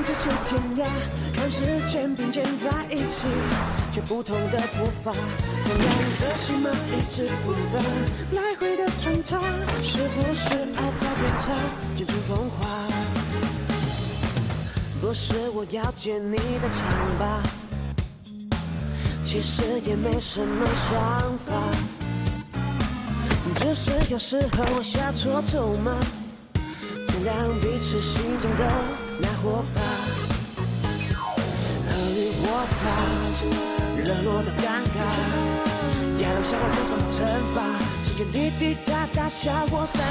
咫尺天涯，看时间并肩在一起，却不同的步伐，同样的心吗？一直不断来回的穿插，是不是爱在变差，几经风华？不是我要接你的长发，其实也没什么想法，只是有时候我下错咒骂，原谅彼此心中的那火把。尔虞我诈，热络的尴尬，压量下我身上的惩罚，世间滴滴答答笑我三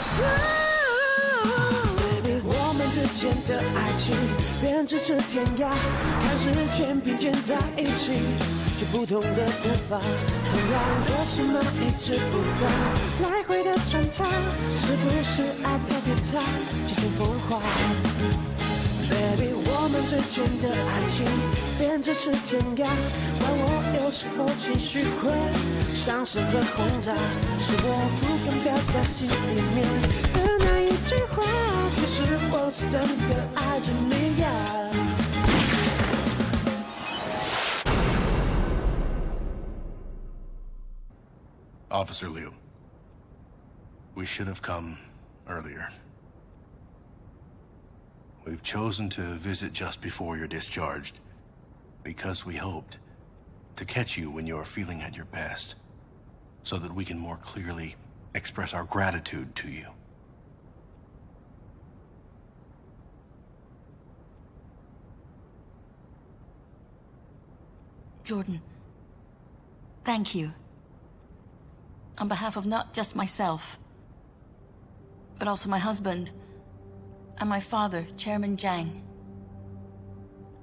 Baby， 我们之间的爱情便咫尺天涯，看时间并肩在一起，却不同的步伐，同样的心吗？一直不断来回的穿插，是不是爱在变差，几经风华？ Baby， 我们之间的爱情便咫尺天涯，怪我有时候情绪会上升和轰炸，是我不敢表达心里面的那一句话，其实我是真的爱着你呀。Officer Liu, we should have come earlier. We've chosen to visit just before you're discharged because we hoped to catch you when you're feeling at your best, so that we can more clearly express our gratitude to you. Jordan, thank you. On behalf of not just myself, but also my husband and my father, Chairman Zhang.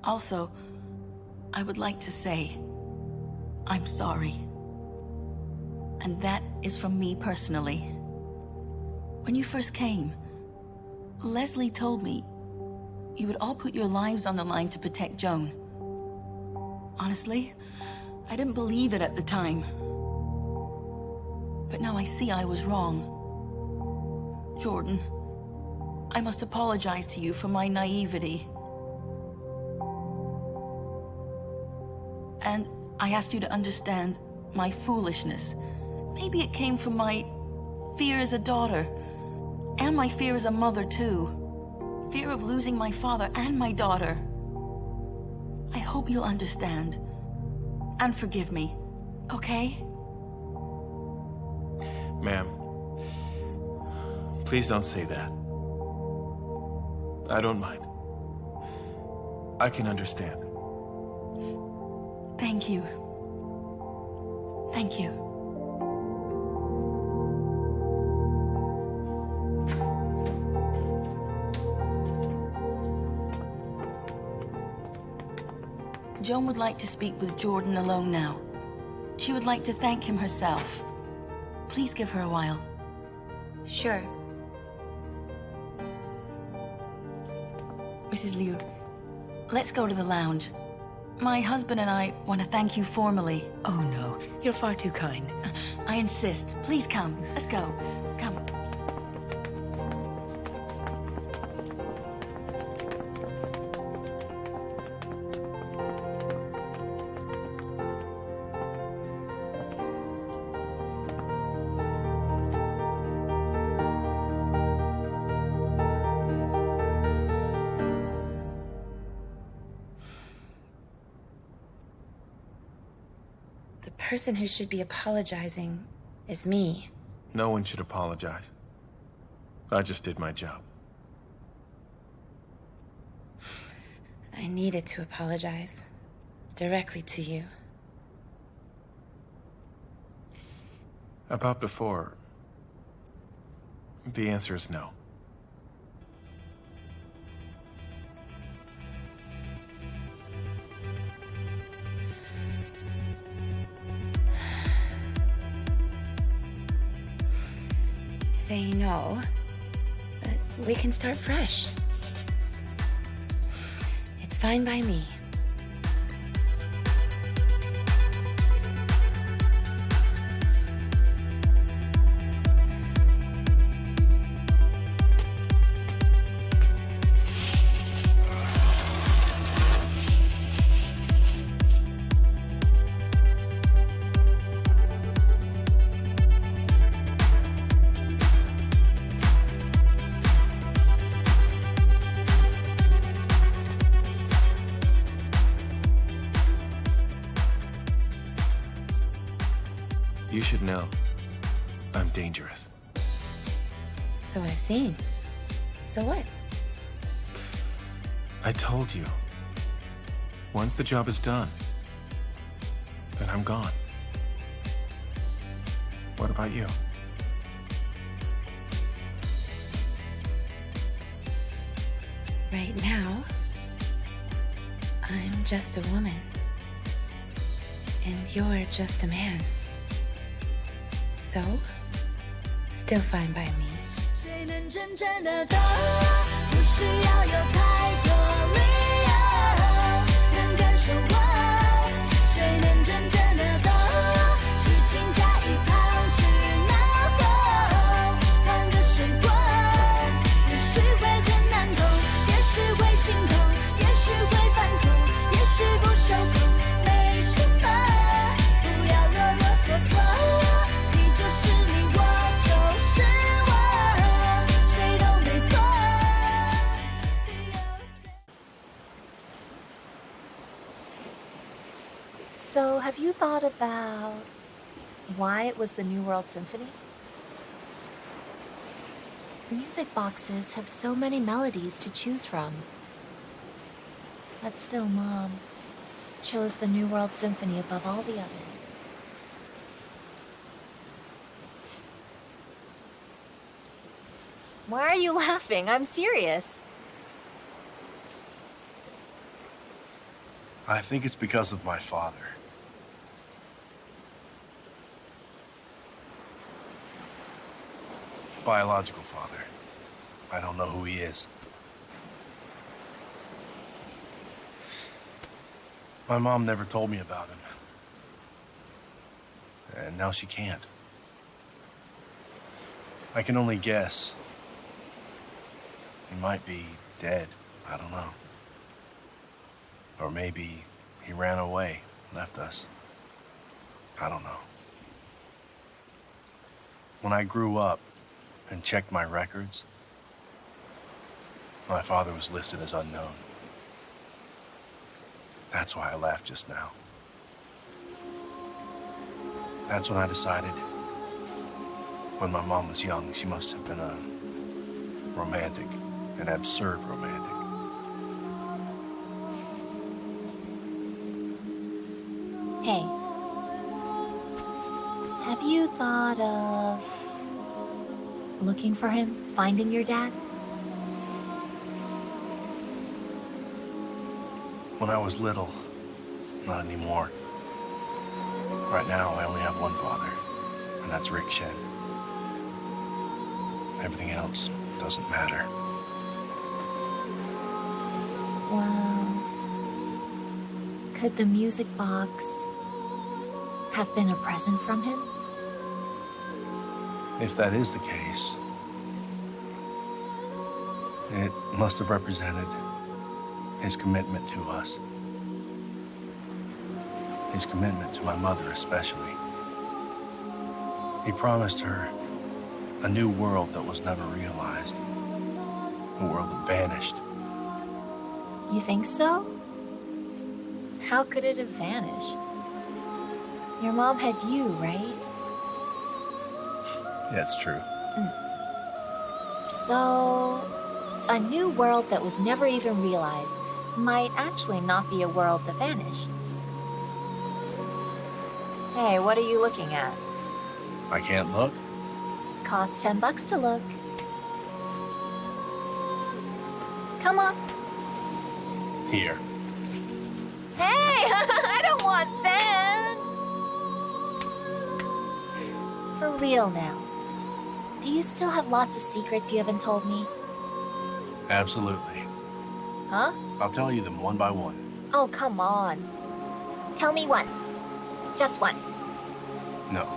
Also, I would like to say, I'm sorry. And that is from me personally. When you first came, Leslie told me you would all put your lives on the line to protect Joan. Honestly, I didn't believe it at the time. But now I see I was wrong. Jordan, I must apologize to you for my naivety. And I asked you to understand my foolishness. Maybe it came from my fear as a daughter, and my fear as a mother too. Fear of losing my father and my daughter. I hope you'll understand and forgive me, okay? Ma'am, please don't say that. I don't mind. I can understand. Thank you. Thank you. Joan would like to speak with Jordan alone now. She would like to thank him herself. Please give her a while. Sure. Mrs. Liu, let's go to the lounge. My husband and I want to thank you formally. Oh no, you're far too kind. I insist. Please come. Let's go. Come. The person who should be apologizing is me. No one should apologize. I just did my job. I needed to apologize. Directly to you. About before, the answer is no. Say no, but we can start fresh. It's fine by me. You should know. I'm dangerous. So I've seen. So what? I told you. Once the job is done, then I'm gone. What about you? Right now, I'm just a woman. And you're just a man. So, still fine by me. 谁能真正的懂？不需要有太多理由，能感受我。谁能真正的懂？事情加以抛之脑后，换个生活，也许会很难懂，也许会心痛，也许会犯错，也许不受控，没什么，不要啰啰嗦嗦，你就是你，我就是我。 So, have you thought about why it was the New World Symphony? Music boxes have so many melodies to choose from. But still, Mom chose the New World Symphony above all the others. Why are you laughing? I'm serious. I think it's because of my father. Biological father. I don't know who he is. My mom never told me about him. And now she can't. I can only guess. He might be dead. I don't know. Or maybe he ran away, left us. I don't know. When I grew up and checked my records, my father was listed as unknown. That's why I laughed just now. That's when I decided, when my mom was young, she must have been a romantic, an absurd romantic. Hey, have you thought of looking for him, finding your dad? When I was little, not anymore. Right now, I only have one father, and that's Rick Shen. Everything else doesn't matter. Well, could the music box have been a present from him? If that is the case, it must have represented his commitment to us. His commitment to my mother especially. He promised her a new world that was never realized. A world that vanished. You think so? How could it have vanished? Your mom had you, right? Yeah, it's true. So, a new world that was never even realized might actually not be a world that vanished. Hey, what are you looking at? I can't look? Costs $10 to look. Come on. Here. Hey, I don't want sand. For real now. Do you still have lots of secrets you haven't told me? Absolutely. Huh? I'll tell you them one by one. Oh, come on. Tell me one. Just one. No.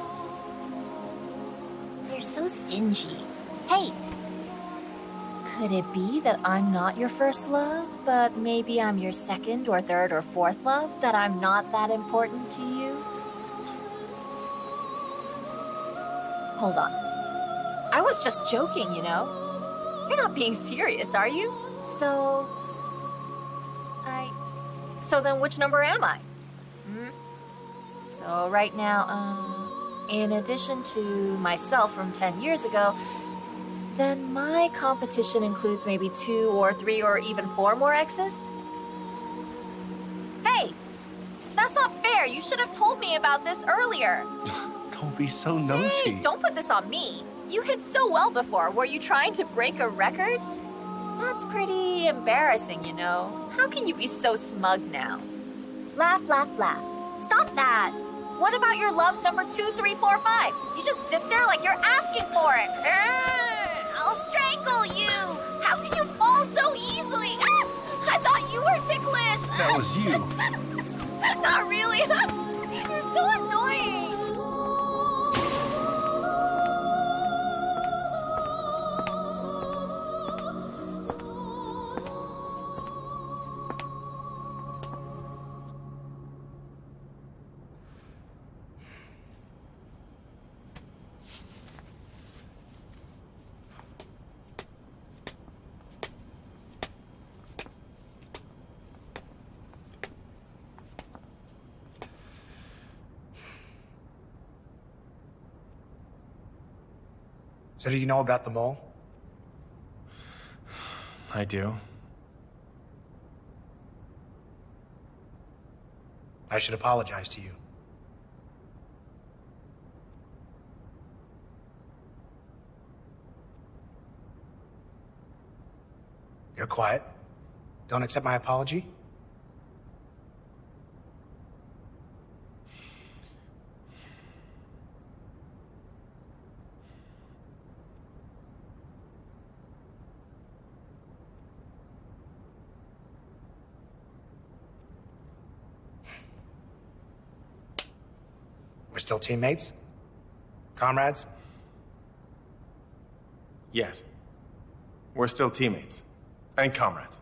You're so stingy. Hey! Could it be that I'm not your first love, but maybe I'm your second or third or fourth love, that I'm not that important to you? Hold on. I was just joking, you know? You're not being serious, are you? So then which number am I? So right now, in addition to myself from 10 years ago, then my competition includes maybe 2 or 3 or even 4 more exes? Hey! That's not fair! You should have told me about this earlier! Don't be so nosy. Hey, don't put this on me! You hit so well before. Were you trying to break a record? That's pretty embarrassing, you know. How can you be so smug now? Laugh, laugh, laugh. Stop that! What about your loves number 2, 3, 4, 5? You just sit there like you're asking for it. I'll strangle you! How can you fall so easily? I thought you were ticklish! That was you. Not really! You're so annoying! So do you know about the mole? I do. I should apologize to you. You're quiet. Don't accept my apology? We're still teammates? Comrades? Yes. We're still teammates. And comrades.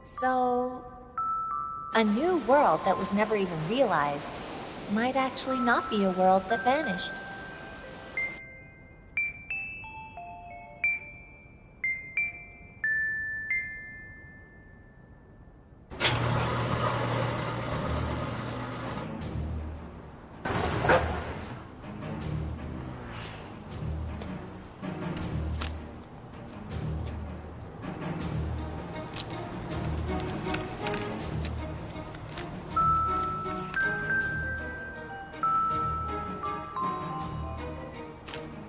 So, a new world that was never even realized might actually not be a world that vanished.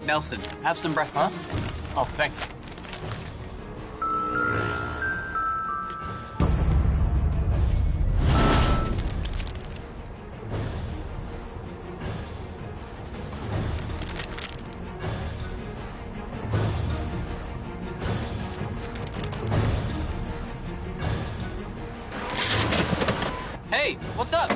Nelson, have some breakfast. Huh? Oh, thanks. Hey, what's up?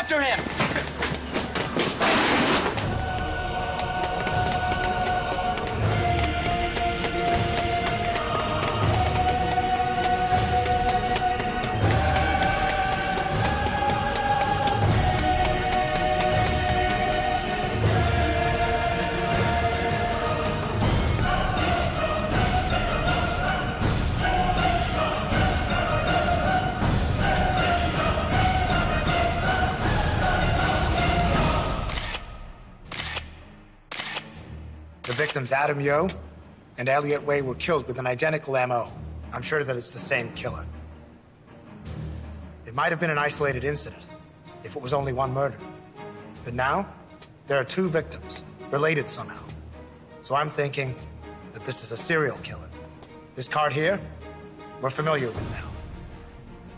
After him! The victims Adam Yo and Elliot Way were killed with an identical MO. I'm sure that it's the same killer. It might have been an isolated incident, if it was only one murder. But now, there are 2 victims, related somehow. So I'm thinking that this is a serial killer. This card here, we're familiar with now.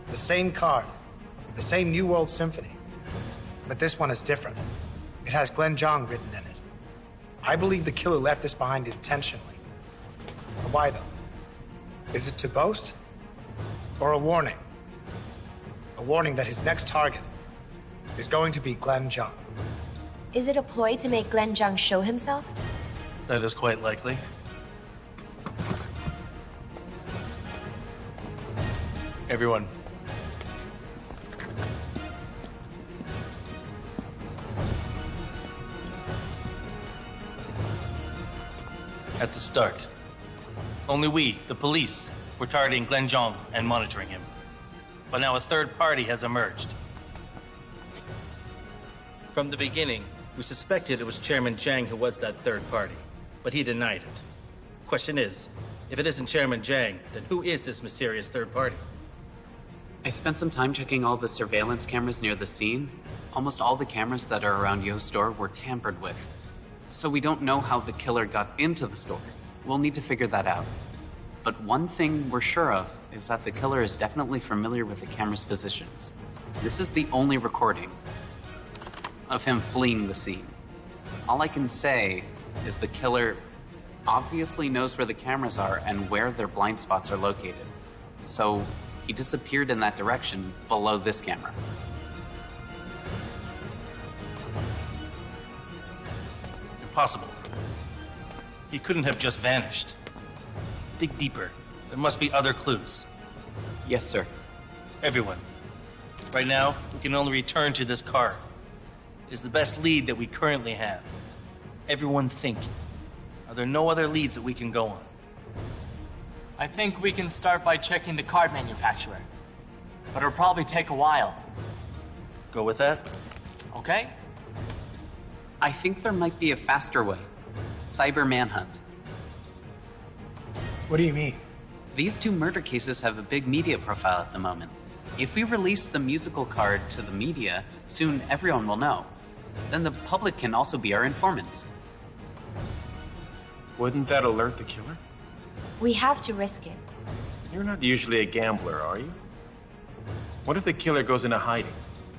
The same card, the same New World Symphony. But this one is different. It has Glenn Zhang written in it. I believe the killer left this behind intentionally. Why, though? Is it to boast? Or a warning A warning that his next target is going to be Glenn Zhang. Is it a ploy to make Glenn Zhang show himself? That is quite likely. Everyone. At the start, only we, the police, were targeting Glenn Zhang and monitoring him. But now a third party has emerged. From the beginning, we suspected it was Chairman Zhang who was that third party, but he denied it. Question is, if it isn't Chairman Zhang, then who is this mysterious third party? I spent some time checking all the surveillance cameras near the scene. Almost all the cameras that are around Yo's store were tampered with. So we don't know how the killer got into the store. We'll need to figure that out. But one thing we're sure of is that the killer is definitely familiar with the camera's positions. This is the only recording of him fleeing the scene. All I can say is the killer obviously knows where the cameras are and where their blind spots are located. So he disappeared in that direction below this camera. Impossible. He couldn't have just vanished. Dig deeper. There must be other clues. Yes, sir. Everyone, right now, we can only return to this card. It is the best lead that we currently have. Everyone think. Are there no other leads that we can go on? I think we can start by checking the card manufacturer. But it'll probably take a while. Go with that? Okay? I think there might be a faster way. Cyber manhunt. What do you mean? These two murder cases have a big media profile at the moment. If we release the musical card to the media, soon everyone will know. Then the public can also be our informants. Wouldn't that alert the killer? We have to risk it. You're not usually a gambler, are you? What if the killer goes into hiding?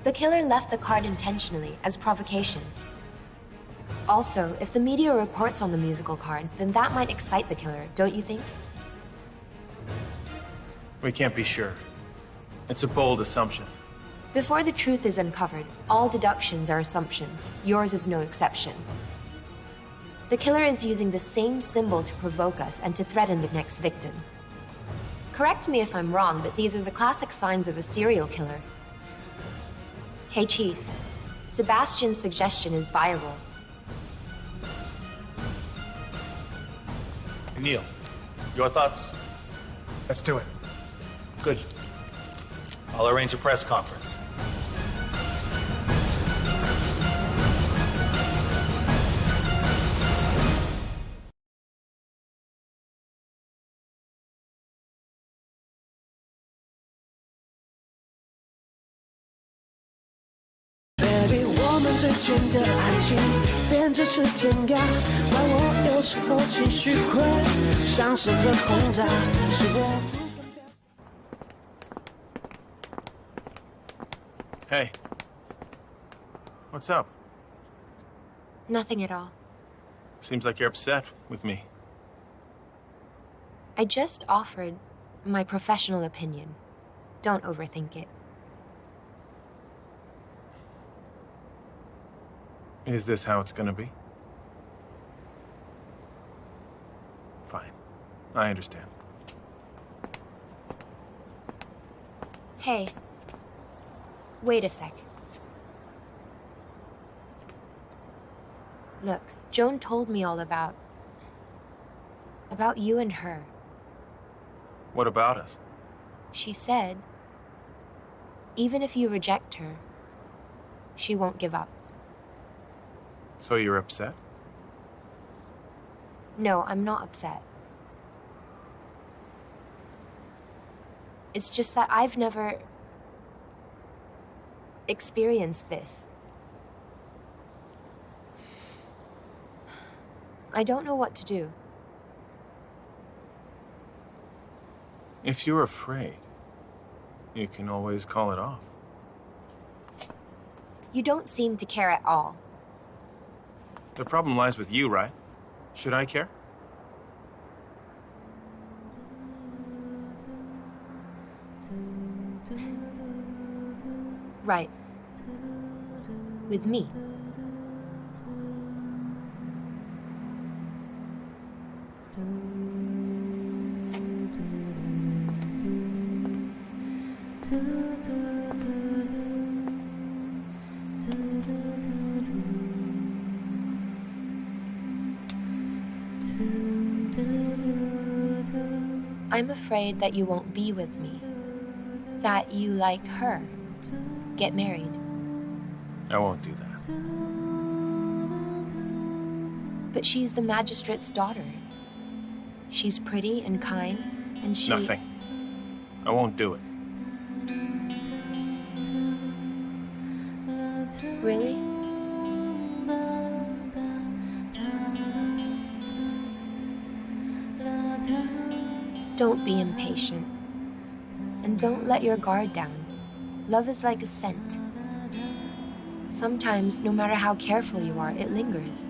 The killer left the card intentionally, as provocation. Also, if the media reports on the musical card, then that might excite the killer, don't you think? We can't be sure. It's a bold assumption. Before the truth is uncovered, all deductions are assumptions. Yours is no exception. The killer is using the same symbol to provoke us and to threaten the next victim. Correct me if I'm wrong, but these are the classic signs of a serial killer. Hey, Chief. Sebastian's suggestion is viable. Neil, your thoughts? Let's do it. Good. I'll arrange a press conference. Baby， 我们之间的爱情编织是天涯，让我有时候情绪会上升和轰炸，是我不分辨。Hey. What's up? Nothing at all. Seems like you're upset with me. I just offered my professional opinion. Don't overthink it. Is this how it's gonna be? Fine. I understand. Hey. Wait a sec. Look, Joan told me all about you and her. What about us? She said, even if you reject her, she won't give up. So you're upset? No, I'm not upset. It's just that I've never experienced this. I don't know what to do. If you're afraid, you can always call it off. You don't seem to care at all. The problem lies with you, right? Should I care? Right. With me. I'm afraid that you won't be with me. That you like her. Get married. I won't do that. But she's the magistrate's daughter. She's pretty and kind, and she... Nothing. I won't do it. Really? Don't be impatient. And don't let your guard down. Love is like a scent. Sometimes, no matter how careful you are, it lingers.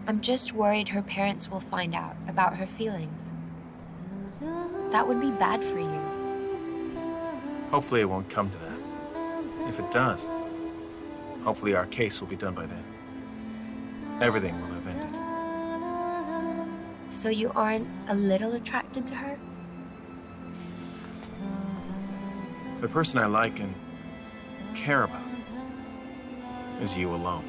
I'm just worried her parents will find out about her feelings. That would be bad for you. Hopefully it won't come to that. If it does, hopefully our case will be done by then. Everything will have ended. So you aren't a little attracted to her? The person I like and care about is you alone.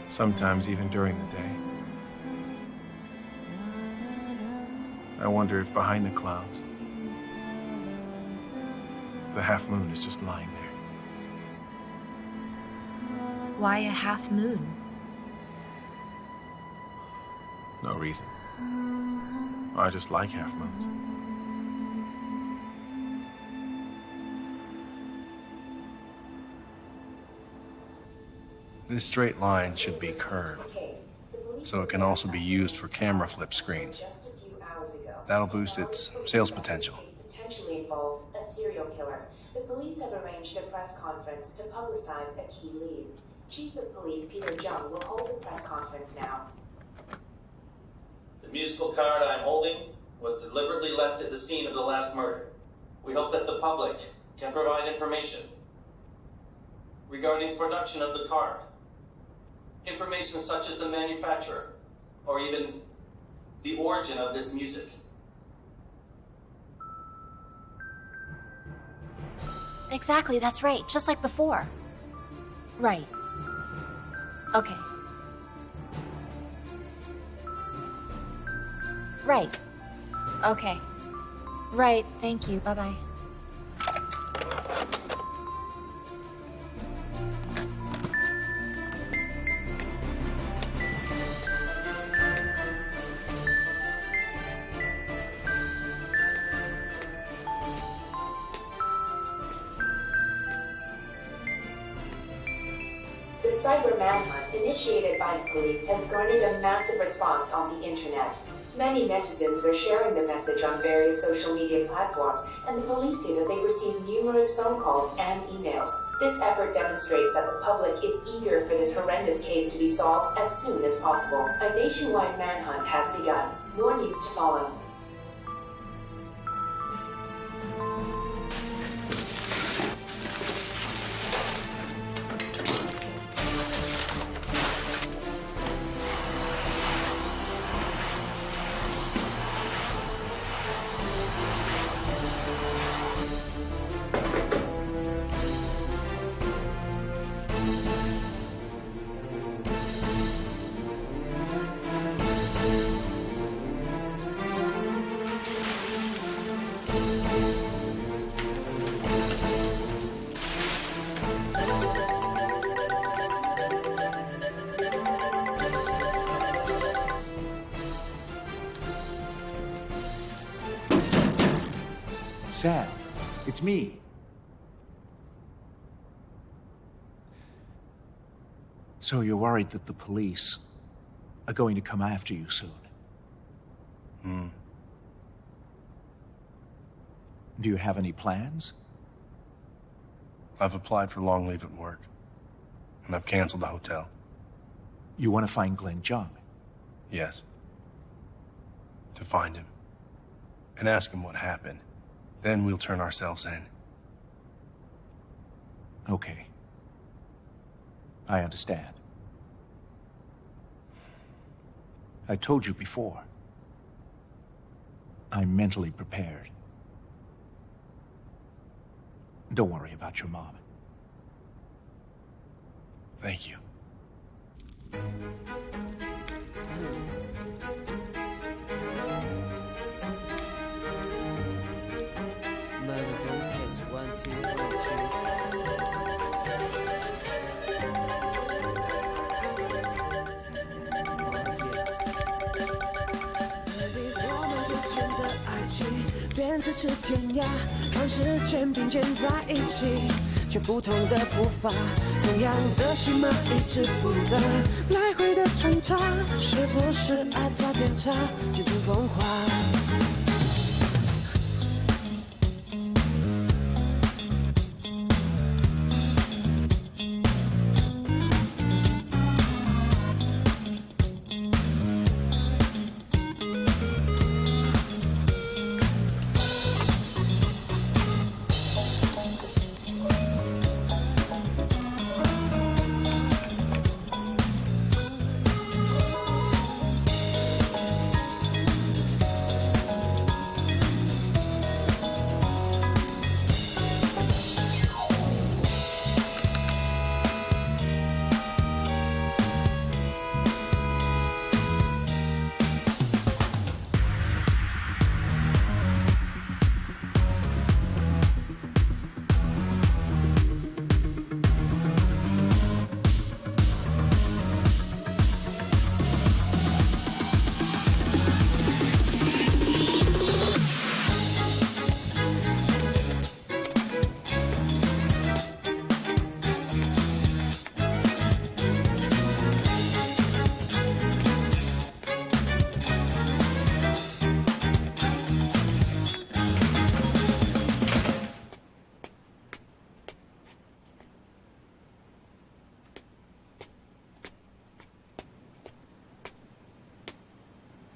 Sometimes even during the day. I wonder if behind the clouds, the half moon is just lying there. Why a half moon? No reason. I just like half moons. This straight line should be curved, so it can also be used for camera flip screens. That'll boost its sales potential. Potentially involves a serial killer. The police have arranged a press conference to publicize a key lead. Chief of Police Peter Jung will hold the press conference now. The musical card I'm holding was deliberately left at the scene of the last murder. We hope that the public can provide information regarding the production of the card. Information such as the manufacturer, or even the origin of this music. Exactly, that's right. Just like before. Right. Okay. Right. Okay. Right, thank you. Bye-bye. The cyber manhunt initiated by the police has garnered a massive response on the internet. Many netizens are sharing the message on various social media platforms, and the police say that they've received numerous phone calls and emails. This effort demonstrates that the public is eager for this horrendous case to be solved as soon as possible. A nationwide manhunt has begun. More news to follow. Sam, it's me. So you're worried that the police are going to come after you soon? Do you have any plans? I've applied for long leave at work, and I've canceled the hotel. You want to find Glenn Jung? Yes. To find him. And ask him what happened. Then we'll turn ourselves in. Okay. I understand. I told you before. I'm mentally prepared. Don't worry about your mom. Thank you. Microphone test 1, 2, 1, 咫尺天涯，看时间并肩在一起，却不同的步伐，同样的戏码一直不断，来回的穿插，是不是爱在变差，几经风华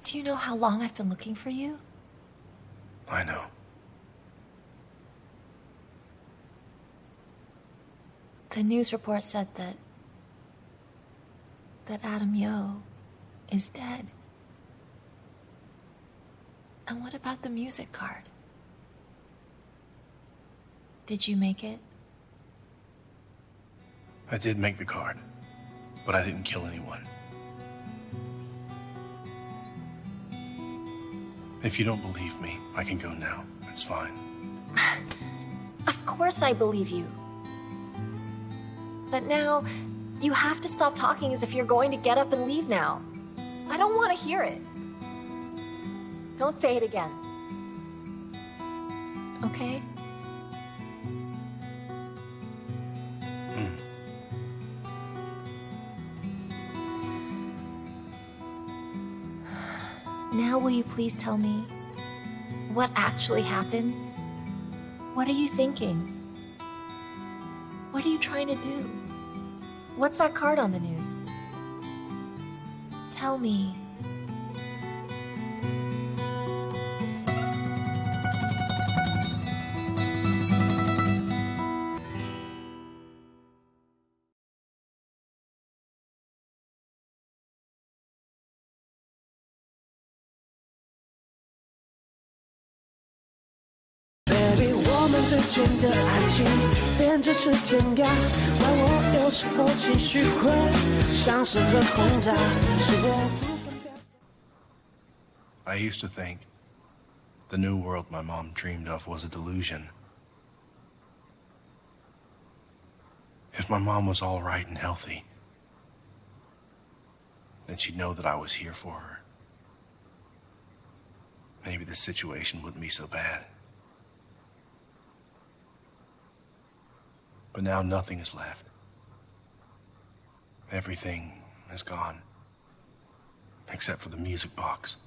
？Do you know how long I've been looking for you? I know. The news report said that Adam Yo is dead. And what about the music card? Did you make it? I did make the card, but I didn't kill anyone. If you don't believe me, I can go now. It's fine. Of course I believe you. But now, you have to stop talking as if you're going to get up and leave now. I don't want to hear it. Don't say it again. Okay? Now will you please tell me what actually happened? What are you thinking? What are you trying to do? What's that card on the news? Tell me. Baby， 我们之间的爱情变咫尺天涯，怪我有时候情绪会像是核轰炸，是我不分辨。 I used to think the new world my mom dreamed of was a delusion. If my mom was all right and healthy, then she'd know that I was here for her. Maybe this situation wouldn't be so bad. But now nothing is left. Everything is gone. Except for the music box.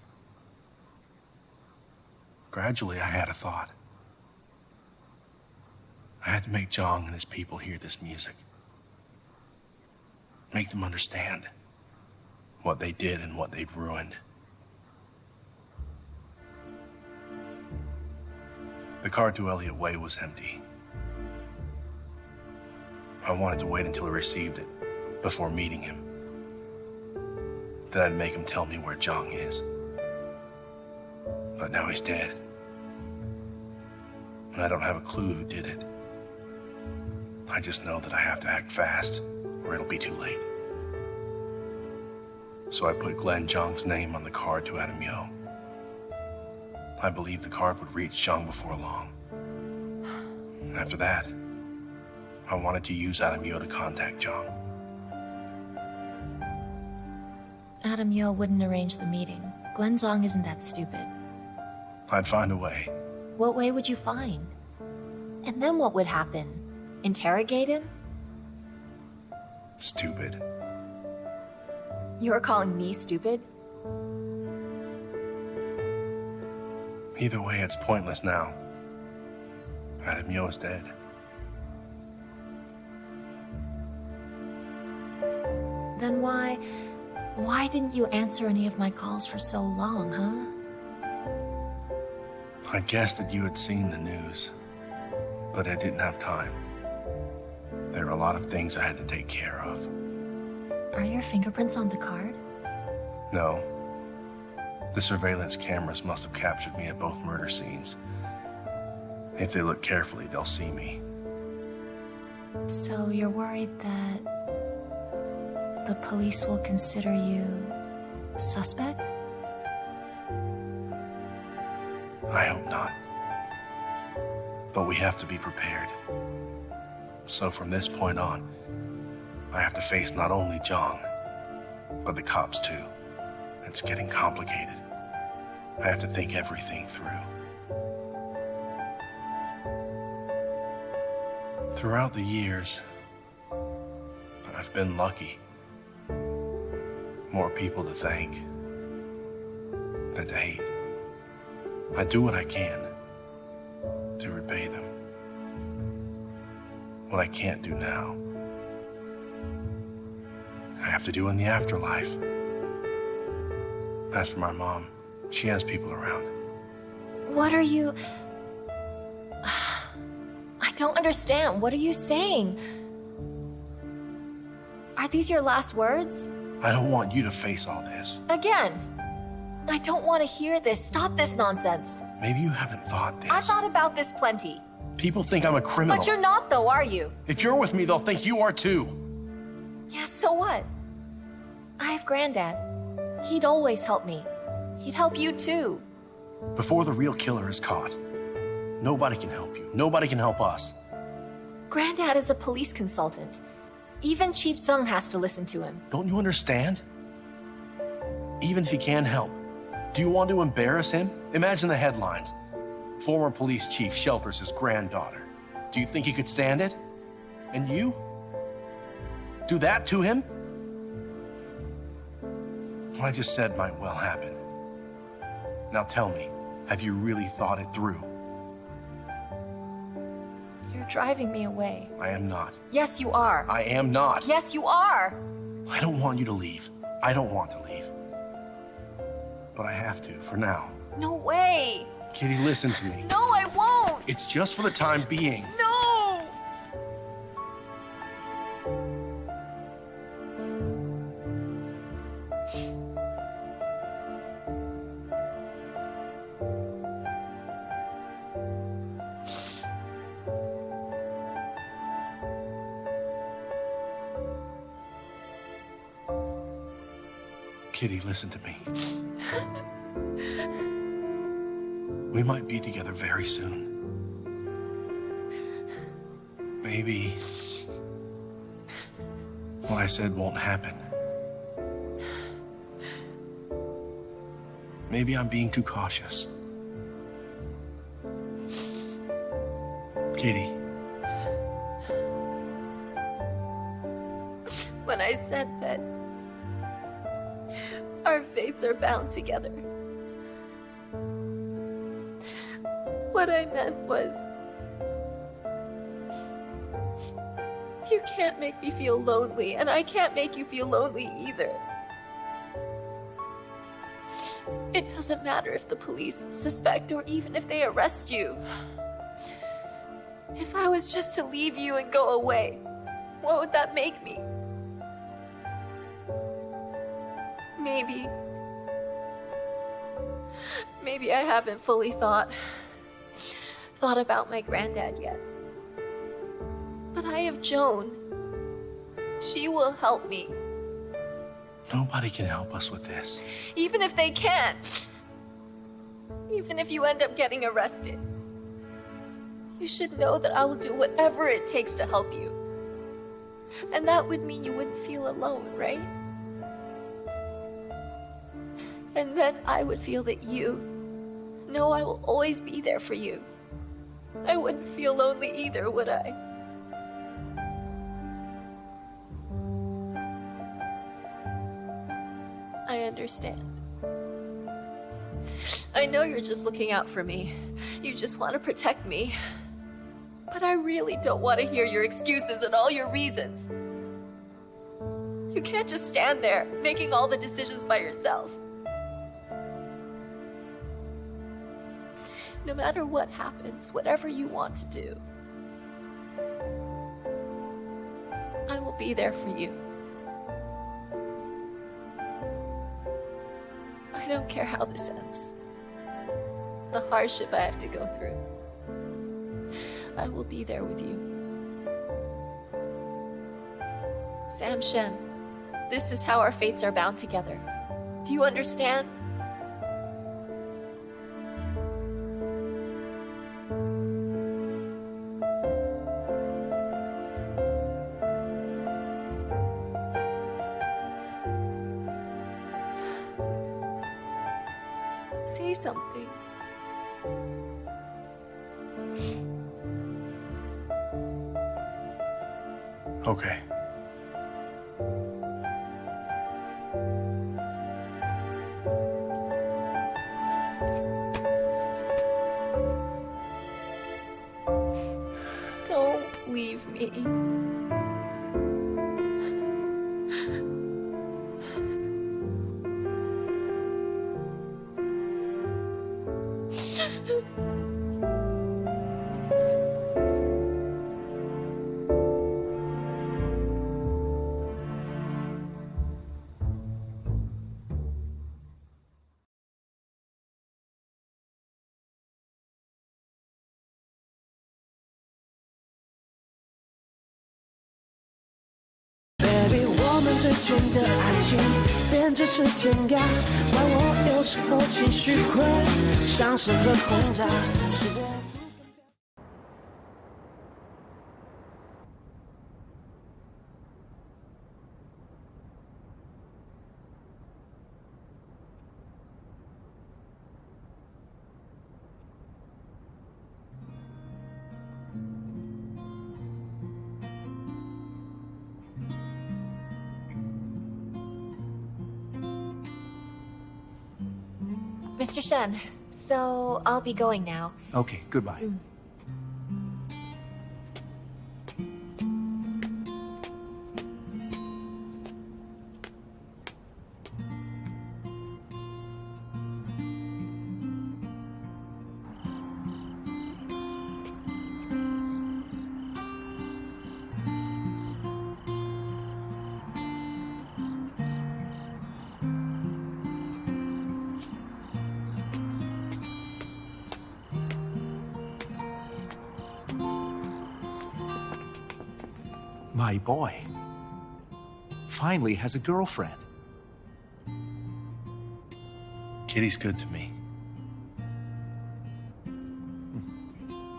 Gradually, I had a thought. I had to make Zhang and his people hear this music. Make them understand what they did and what they'd ruined. The car to Elliot Way was empty. I wanted to wait until I received it before meeting him. Then I'd make him tell me where Zhang is. But now he's dead. And I don't have a clue who did it. I just know that I have to act fast, or it'll be too late. So I put Glenn Zhang's name on the card to Adam Yo. I believed the card would reach Zhang before long. After that, I wanted to use Adam Yo to contact Zhang. Adam Yo wouldn't arrange the meeting. Glenn Zhang isn't that stupid. I'd find a way. What way would you find? And then what would happen? Interrogate him? Stupid. You're calling me stupid? Either way, it's pointless now. Adam Yo is dead. Then why didn't you answer any of my calls for so long, huh? I guessed that you had seen the news, but I didn't have time. There were a lot of things I had to take care of. Are your fingerprints on the card? No. The surveillance cameras must have captured me at both murder scenes. If they look carefully, they'll see me. So you're worried that the police will consider you suspect? I hope not. But we have to be prepared. So from this point on, I have to face not only Zhang, but the cops too. It's getting complicated. I have to think everything through. Throughout the years, I've been lucky. More people to thank than to hate. I do what I can to repay them. What I can't do now, I have to do in the afterlife. As for my mom, she has people around. What are you... I don't understand. What are you saying? Are these your last words? I don't want you to face all this. Again. I don't want to hear this. Stop this nonsense. Maybe you haven't thought this. I've thought about this plenty. People think I'm a criminal. But you're not, though, are you? If you're with me, they'll think you are too. Yes, so what? I have Granddad. He'd always help me. He'd help you too. Before the real killer is caught, nobody can help you. Nobody can help us. Granddad is a police consultant. Even Chief Zheng has to listen to him. Don't you understand? Even if he can help, do you want to embarrass him? Imagine the headlines. Former police chief shelters his granddaughter. Do you think he could stand it? And you? Do that to him? What I just said might well happen. Now tell me, have you really thought it through? You're driving me away. I am not. Yes, you are. I am not. Yes, you are. I don't want you to leave. I don't want to leave. But I have to, for now. No way. Kitty, listen to me. No, I won't. It's just for the time being. No. Kitty, listen to me. We might be together very soon. Maybe what I said won't happen. Maybe I'm being too cautious. Kitty. When I said that our fates are bound together, What I meant was, you can't make me feel lonely, and I can't make you feel lonely either. It doesn't matter if the police suspect or even if they arrest you. If I was just to leave you and go away, what would that make me? Maybe I haven't fully thought about my granddad yet. But I have Joan. She will help me. Nobody can help us with this. Even if they can. Even if you end up getting arrested. You should know that I will do whatever it takes to help you. And that would mean you wouldn't feel alone, right? And then I would feel that you know I will always be there for you. I wouldn't feel lonely either, would I? I understand. I know you're just looking out for me. You just want to protect me. But I really don't want to hear your excuses and all your reasons. You can't just stand there, making all the decisions by yourself. No matter what happens, whatever you want to do, I will be there for you. I don't care how this ends. The hardship I have to go through. I will be there with you. Sam Shen, this is how our fates are bound together. Do you understand? Say something. Okay. Don't leave me. Baby， 我们之间的爱情编织是天涯，怪我有时候情绪会像是很轰炸，是我。Mr. Shen, so I'll be going now. Okay, goodbye. My boy finally has a girlfriend. Kitty's good to me.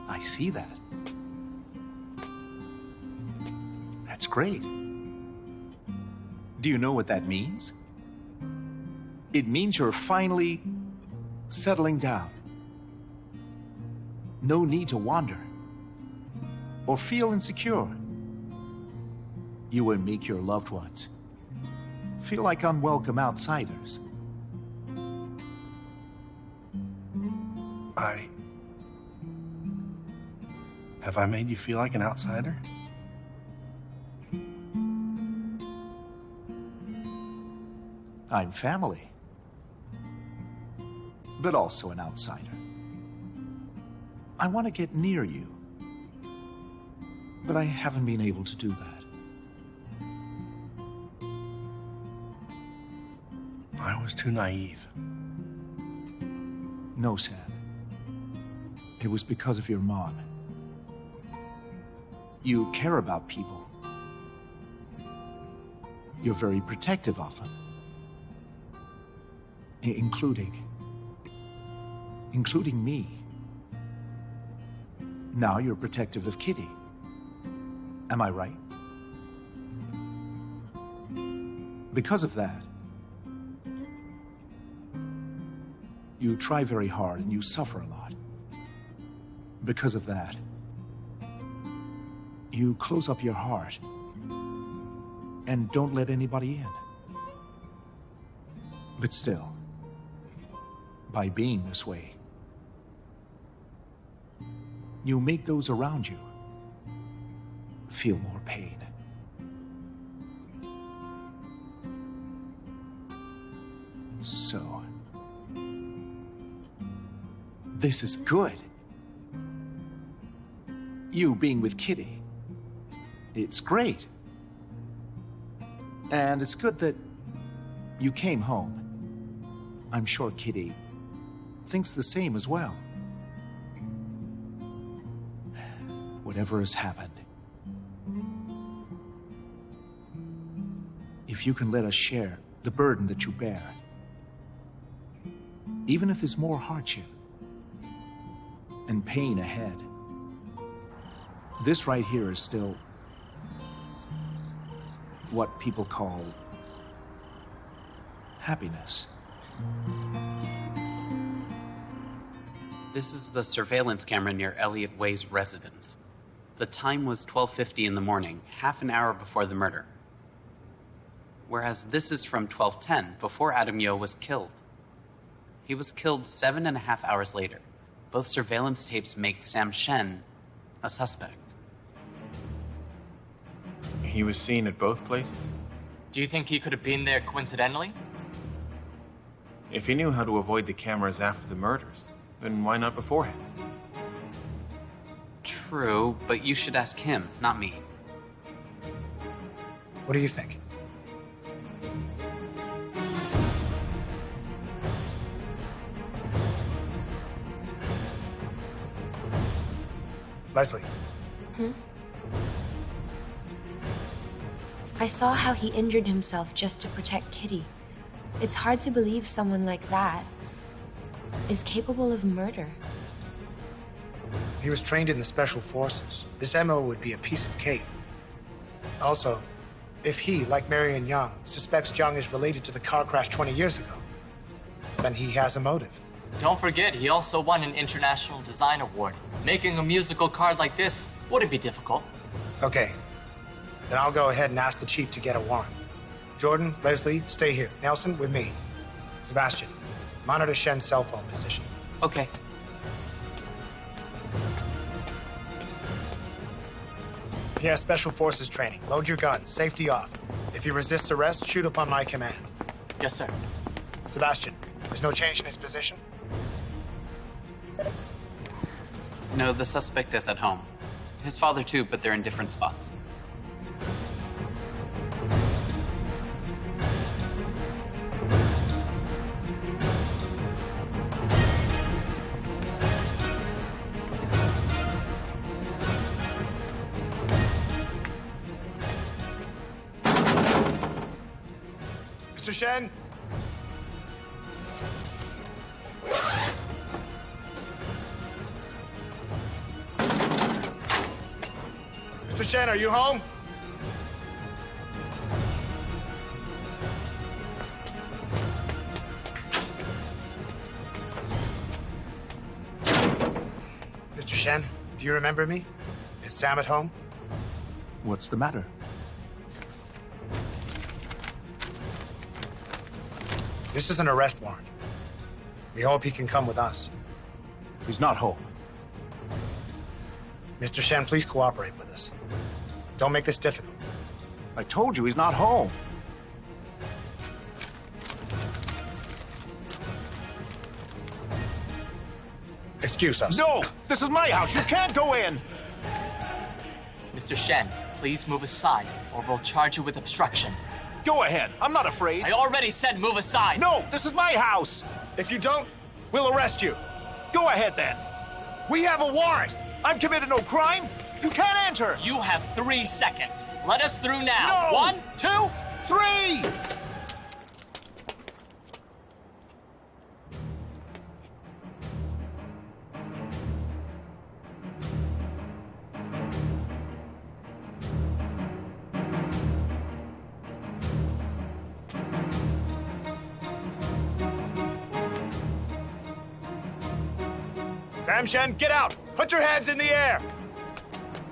I see that. That's great. Do you know what that means? It means you're finally settling down. No need to wander or feel insecure. You and make your loved ones feel like unwelcome outsiders. Have I made you feel like an outsider? I'm family, but also an outsider. I want to get near you, but I haven't been able to do that. I was too naive. No, Sam. It was because of your mom. You care about people. You're very protective of them. Including me. Now you're protective of Kitty. Am I right? Because of that, you try very hard and you suffer a lot. Because of that, you close up your heart and don't let anybody in. But still, by being this way, you make those around you feel more pain. So, this is good. You being with Kitty, it's great. And it's good that you came home. I'm sure Kitty thinks the same as well. Whatever has happened, if you can let us share the burden that you bear, even if there's more hardship and pain ahead, this right here is still what people call happiness. This is the surveillance camera near Elliot Way's residence. The time was 12:50 in the morning, half an hour before the murder. Whereas this is from 12:10, before Adam Yeo was killed. He was killed 7.5 hours later. Both surveillance tapes make Sam Shen a suspect. He was seen at both places? Do you think he could have been there coincidentally? If he knew how to avoid the cameras after the murders, then why not beforehand? True, but you should ask him, not me. What do you think? Leslie. I saw how he injured himself just to protect Kitty. It's hard to believe someone like that is capable of murder. He was trained in the Special Forces. This MO would be a piece of cake. Also, if he, like Marion Young, suspects Young is related to the car crash 20 years ago, then he has a motive. Don't forget, he also won an International Design Award. Making a musical card like this wouldn't be difficult. Okay. Then I'll go ahead and ask the chief to get a warrant. Jordan, Leslie, stay here. Nelson, with me. Sebastian, monitor Shen's cell phone position. Okay. He has Special Forces training. Load your guns. Safety off. If he resists arrest, shoot upon my command. Yes, sir. Sebastian, there's no change in his position? No, the suspect is at home. His father too, but they're in different spots. Mr. Shen? Mr. Shen, are you home? Mr. Shen, do you remember me? Is Sam at home? What's the matter? This is an arrest warrant. We hope he can come with us. He's not home. Mr. Shen, please cooperate with us. Don't make this difficult. I told you he's not home. Excuse us. No! This is my house. You can't go in! Mr. Shen, please move aside, or we'll charge you with obstruction. Go ahead. I'm not afraid. I already said move aside! No! This is my house! If you don't, we'll arrest you. Go ahead, then. We have a warrant. I'm committed no crime. You can't enter. You have 3 seconds. Let us through now. No! 1, 2, 3! Sam Shen, get out! Put your hands in the air!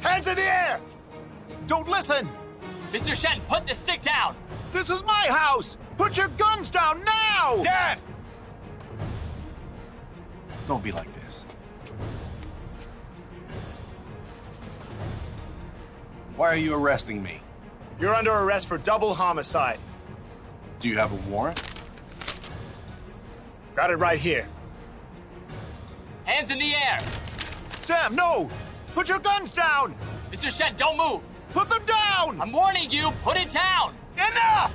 Hands in the air! Don't listen! Mr. Shen, put the stick down! This is my house! Put your guns down now! Dad! Don't be like this. Why are you arresting me? You're under arrest for double homicide. Do you have a warrant? Got it right here. Hands in the air! Sam, no! Put your guns down! Mr. Shen, don't move! Put them down! I'm warning you, put it down! Enough!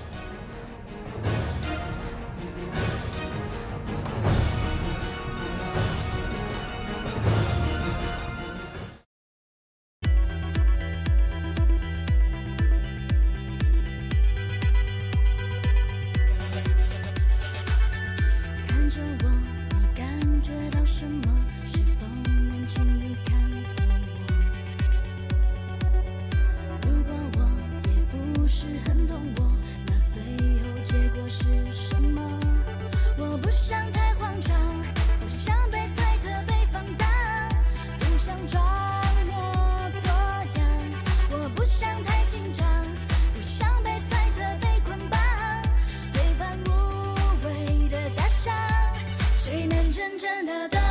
看着我，你感觉到什么？是否能轻易看透我？如果我也不是很懂我，那最后结果是什么？我不想太慌张，不想被猜测、被放大，不想装模作样。我不想太紧张，不想被猜测、被捆绑，推翻无谓的假象。谁能真正的懂？